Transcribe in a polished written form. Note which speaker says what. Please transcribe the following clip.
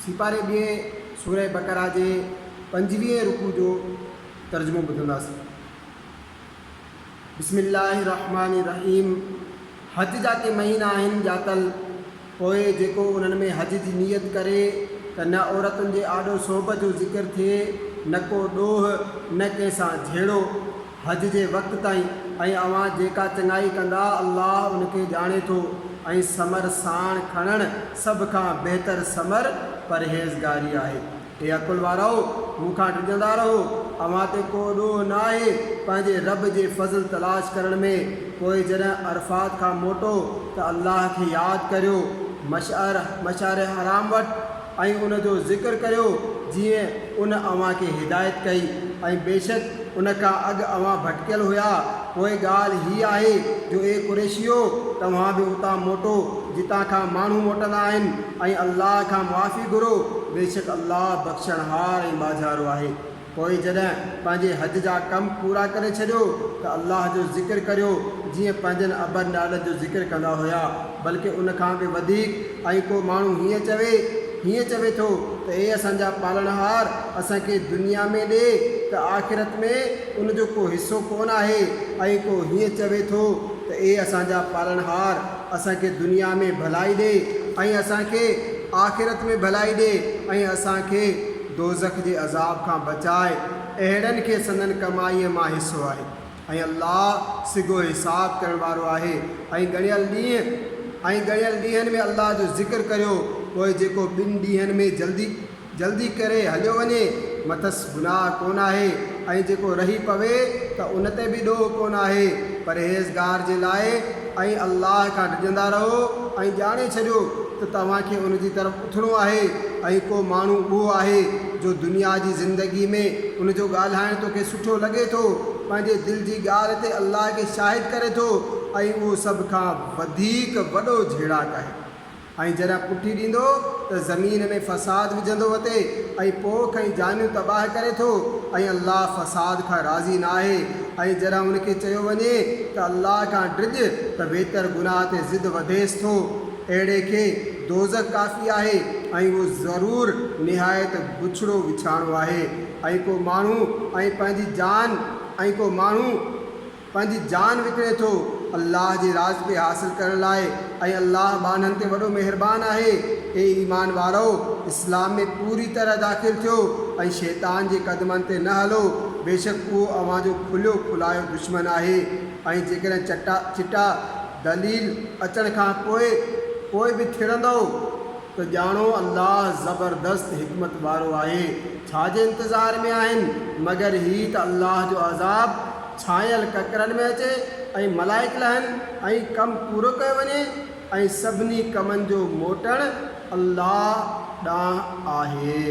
Speaker 1: सिपारे ॿिए सूरह बकरा जे 25 रुकू जो तर्जुमो ॿुधंदासीं। बिस्मिल्लाहिर्रहमानिर्रहीम। हज जा के महीना आहिनि जातल, पोइ जेको उन्हनि में हज जी नियत करे त न औरतुनि जे आॾो सोभ जो ज़िक्र थिए, न को ॾोह, न कंहिंसां झेड़ो हज जे वक़्त ताईं। ऐं अवां जेका चङाई कंदा अल्लाह उनखे ॼाणे थो। ऐं समर साण खणणु सभ खां बहितर समर परहेज़गारी आहे। हे अकुल वारो, मूंखां ॾिजंदा रहो, अवां ते को ॾोह न आहे पंहिंजे रब जे फज़ल तलाश करण में। पोइ जॾहिं अरफ़ात खां मोटो त अल्लाह खे यादि करियो मशअर हराम वटि ऐं उन जो ज़िक्र करियो जीअं उन अवां खे हिदायत कई। ऐं बेशक उन खां अॻु अवां भटकियल हुया। पोइ ॻाल्हि हीअ आहे जो ए कुरैशियो, तव्हां बि उतां मोटो जितां खां माण्हू मोटंदा आहिनि, ऐं अल्लाह खां मुआफ़ी घुरो, बेशक अल्लाह बख़्शणहार ऐं बाज़ारो आहे। पोइ जॾहिं पंहिंजे हज जा कम पूरा करे छॾियो त अल्लाह जो ज़िक्र करियो जीअं पंहिंजनि अबनि ॾाॾनि जो ज़िक्र कंदा हुया, बल्कि उन खां बि वधीक। ऐं को माण्हू हीअं चवे थो त ए असांजा पालनहार असांखे दुनिया में ॾे त आख़िरत में उनजो को हिसो कोन आहे। ऐं को हीअं चवे थो त ए असांजा पालनहार असांखे दुनिया में भलाई ॾे ऐं असांखे आख़िरत में भलाई ॾे ऐं असांखे दोज़ख जे अज़ाब खां बचाए। अहिड़नि खे संदन कमाईअ मां हिसो आहे ऐं अल्लाह सिगो हिसाब करण वारो आहे। ऐं ॻणियल ॾींहंनि में अल्लाह जो ज़िक्र करियो। पोइ जेको 2 ॾींहंनि में जल्दी करे हलियो वञे मथस गुनाह कोन आहे, ऐं जेको रही पवे त उन ते बि ॾोह कोन आहे। परहेज़गार जे लाइ ऐं अल्लाह खां ॾिजंदा रहो ऐं ॼाणे छॾियो त तव्हांखे उन जी तरफ़ उथिणो आहे। ऐं को माण्हू उहो आहे जो दुनिया जी ज़िंदगी में उनजो ॻाल्हाइण तोखे सुठो लॻे थो, पंहिंजे दिलि जी ॻाल्हि ते अल्लाह खे शाहिद करे थो, ऐं उहो सभ खां वधीक वॾो झेड़ाक आहे। ऐं जॾहिं पुठी ॾींदो त ज़मीन में फ़साद विझंदो वते ऐं पोख ऐं जानियूं तबाह करे थो, ऐं अल्लाह फ़साद खां राज़ी न आहे। ऐं जॾहिं उनखे चयो वञे त अल्लाह खां ड्रिज त बहितर गुनाह ते ज़िद वधेसि थो। अहिड़े खे दोज़ख काफ़ी आहे ऐं उहो ज़रूरु निहायत बुछड़ो विछाणो आहे। ऐं को माण्हू पंहिंजी जान विकिणे थो अल्लाह जे राज़ पे हासिल करण लाइ, ऐं अल्लाह बाननि ते वॾो महिरबान आहे। ए ईमान वारो, इस्लाम में पूरी तरह दाख़िल थियो ऐं शैतान जे क़दमनि ते न हलो, बेशक उहो अवां जो खुलियो खुलायो दुश्मन आहे। ऐं जेकॾहिं चिटा दलील अचण खां पोइ बि थिरंदो त ॼाणो अल्लाह ज़बरदस्त हिकमत वारो आहे। छाजे इंतज़ार में आहिनि मगर ही त अल्लाह जो अज़ाब छायल ककरनि में अचे ऐं मलाइक लहनि ऐं कमु पूरो कयो वञे, ऐं सभिनी कमनि जो मोटणु अल्लाह ॾांहुं आहे।